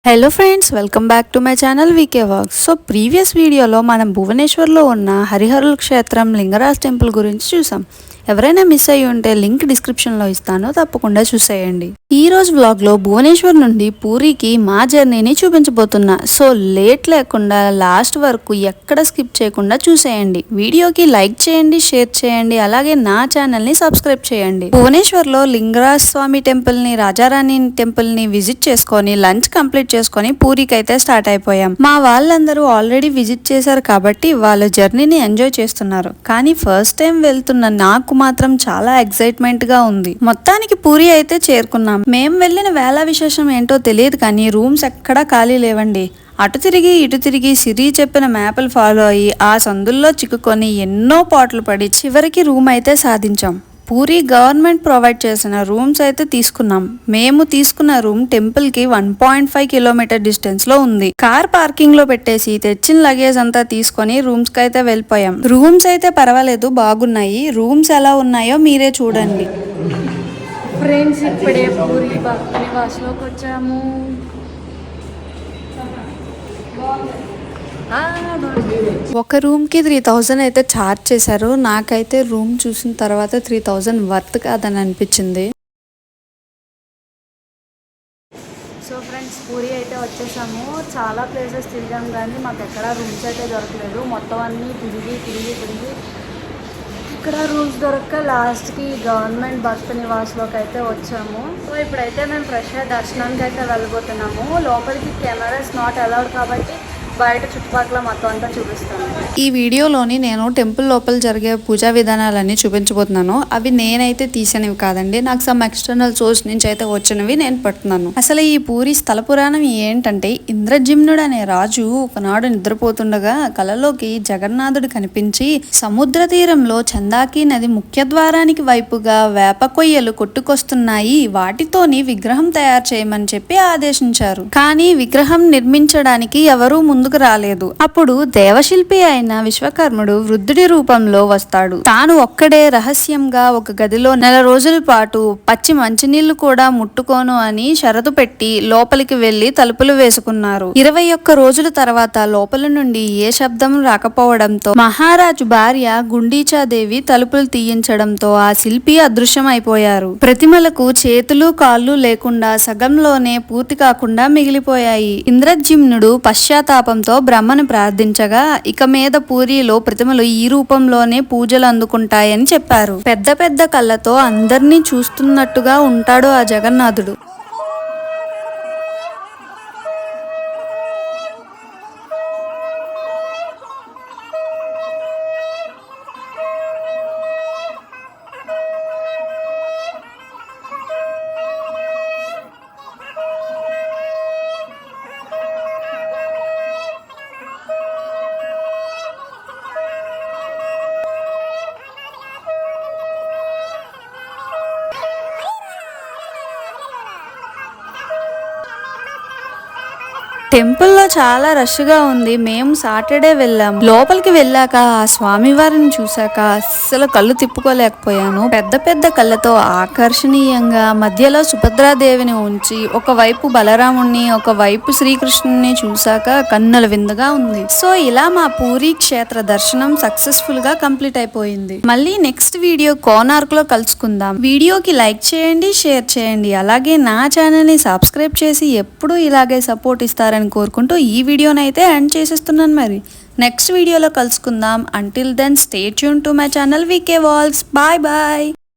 Hello friends, welcome back to my channel VK vlogs. So previous వీడియోలో మనం భువనేశ్వర్లో ఉన్న హరిహరుల క్షేత్రం లింగరాజ్ టెంపుల్ గురించి చూసాం. ఎవరైనా మిస్ అయ్యి ఉంటే లింక్ డిస్క్రిప్షన్లో ఇస్తాను, తప్పకుండా చూసేయండి. ఈ రోజు వ్లాగ్లో భువనేశ్వర్ నుండి పూరికి మా జర్నీని చూపించబోతున్నా. సో లేట్ లేకుండా లాస్ట్ వరకు ఎక్కడ స్కిప్ చేయకుండా చూసేయండి. వీడియోకి లైక్ చేయండి, షేర్ చేయండి, అలాగే నా ఛానల్ని సబ్స్క్రైబ్ చేయండి. భువనేశ్వర్లో లింగరాజ్ స్వామి టెంపుల్ని, రాజారాణి టెంపుల్ని విజిట్ చేసుకొని లంచ్ కంప్లీట్ చేసుకొని పూరికి అయితే స్టార్ట్ అయిపోయాం. మా వాళ్ళందరూ ఆల్రెడీ విజిట్ చేశారు కాబట్టి వాళ్ళ జర్నీని ఎంజాయ్ చేస్తున్నారు. కానీ ఫస్ట్ టైం వెళ్తున్న నాకు మాత్రం చాలా ఎక్సైట్మెంట్ గా ఉంది. మొత్తానికి పూరి అయితే చేరుకున్నాం. మేం వెళ్ళిన వేళ విశేషం ఏంటో తెలియదు కానీ రూమ్స్ ఎక్కడా ఖాళీ లేవండి. అటు తిరిగి ఇటు తిరిగి సిరి చెప్పిన మ్యాప్లు ఫాలో అయ్యి ఆ సందుల్లో చిక్కుకొని ఎన్నో పాటలు పడి చివరికి రూమ్ అయితే సాధించాం. పూరి గవర్నమెంట్ ప్రొవైడ్ చేసిన రూమ్స్ అయితే తీసుకున్నాం. మేము తీసుకున్న రూమ్ టెంపుల్ కి 1.5 కిలోమీటర్ డిస్టెన్స్ లో ఉంది. కార్ పార్కింగ్ లో పెట్టేసి తెచ్చిన లగేజ్ అంతా తీసుకొని రూమ్స్ కి అయితే వెళ్ళిపోయాం. రూమ్స్ అయితే పర్వాలేదు, బాగున్నాయి. రూమ్స్ ఎలా ఉన్నాయో మీరే చూడండి. ఫ్రెండ్స్, ఇప్పుడే పూరి భక్త నివాస్లోకి వచ్చాము. ఒక రూమ్కి 3000 అయితే ఛార్జ్ చేశారు. నాకైతే రూమ్ చూసిన తర్వాత 3000 వర్త్ కాదని అనిపించింది. సో ఫ్రెండ్స్, పూరి అయితే వచ్చేసాము. చాలా ప్లేసెస్ తిరిగాం కానీ మాకు ఎక్కడ రూమ్స్ అయితే దొరకలేదు. మొత్తం అన్నీ తిరిగి ఇక్కడ రూమ్స్ దొరక్క లాస్ట్కి గవర్నమెంట్ భక్త నివాస్లోకి అయితే వచ్చాము. సో ఇప్పుడైతే మేము ఫ్రెష్గా దర్శనానికి అయితే వెళ్ళిపోతున్నాము. లోపలికి కెమెరాస్ నాట్ అలౌడ్ కాబట్టి బయట చుట్టుపక్కల మొత్తం అంతా చూపిస్తాను. ఈ వీడియోలోని నేను టెంపుల్ లోపల జరిగే పూజా విధానాలన్నీ చూపించబోతున్నాను. అవి నేనైతే తీసినవి కాదండి, నాకు సమ్ ఎక్స్టర్నల్ సోర్స్ నుంచి అయితే వచ్చినవి నేను పడుతున్నాను. అసలు ఈ పూరి స్థల పురాణం ఏంటంటే, ఇంద్రజిమ్నుడు అనే రాజు ఒకనాడు నిద్రపోతుండగా కలలోకి జగన్నాథుడు కనిపించి సముద్ర తీరంలో చందాకి నది ముఖ్య ద్వారానికి వైపుగా వేప కొయ్యలు కొట్టుకొస్తున్నాయి, వాటితోని విగ్రహం తయారు చేయమని చెప్పి ఆదేశించారు. కానీ విగ్రహం నిర్మించడానికి ఎవరూ ముందుకు రాలేదు. అప్పుడు దేవశిల్పి అయిన విశ్వకర్ముడు వృద్ధుడి రూపంలో వస్తాడు. తాను ఒక్కడే రహస్యంగా ఒక గదిలో 4 రోజుల పాటు పచ్చి మంచినీళ్లు కూడా ముట్టుకోను అని షరతు పెట్టి లోపలికి వెళ్లి తలుపులు వేసుకున్నారు. 21 రోజుల తర్వాత లోపల నుండి ఏ శబ్దం రాకపోవడంతో మహారాజు భార్య గుండీచాదేవి తలుపులు తీయించడంతో ఆ శిల్పి అదృశ్యం అయిపోయారు. ప్రతిమలకు చేతులు కాళ్ళు లేకుండా సగంలోనే పూర్తి కాకుండా మిగిలిపోయాయి. ఇంద్రజిమ్నుడు పశ్చాత్తాపంతో బ్రహ్మను ప్రార్థించగా ఇక మీద పూరిలో ప్రతిమలు ఈ రూపంలోనే పూజలు అందుకుంటాయని చెప్పారు. పెద్ద పెద్ద కళ్ళతో అందరినీ చూస్తున్నట్టుగా ఉంటాడు ఆ జగన్నాథుడు. టెంపుల్లో చాలా రష్ గా ఉంది. మేము సాటర్డే వెళ్ళాం. లోపలికి వెళ్ళాక ఆ స్వామివారిని చూశాక అస్సలు కళ్ళు తిప్పుకోలేకపోయాను. పెద్ద పెద్ద కళ్ళతో ఆకర్షణీయంగా మధ్యలో సుభద్రాదేవిని ఉంచి ఒకవైపు బలరాముణ్ణి ఒకవైపు శ్రీకృష్ణుని చూశాక కన్నుల విందుగా ఉంది. సో ఇలా మా పూరి క్షేత్ర దర్శనం సక్సెస్ఫుల్ గా కంప్లీట్ అయిపోయింది. మళ్ళీ నెక్స్ట్ వీడియో కోనార్క్ లో కలుసుకుందాం. వీడియోకి లైక్ చేయండి, షేర్ చేయండి, అలాగే నా ఛానల్ ని సబ్స్క్రైబ్ చేసి ఎప్పుడూ ఇలాగే సపోర్ట్ ఇస్తారని కోరుకుంటూ ఈ వీడియోని అయితే ఎండ్ చేసేస్తున్నాను. మరి నెక్స్ట్ వీడియోలో కలుసుకుందాం. Until then stay tuned to my channel VK vlogs. Bye bye.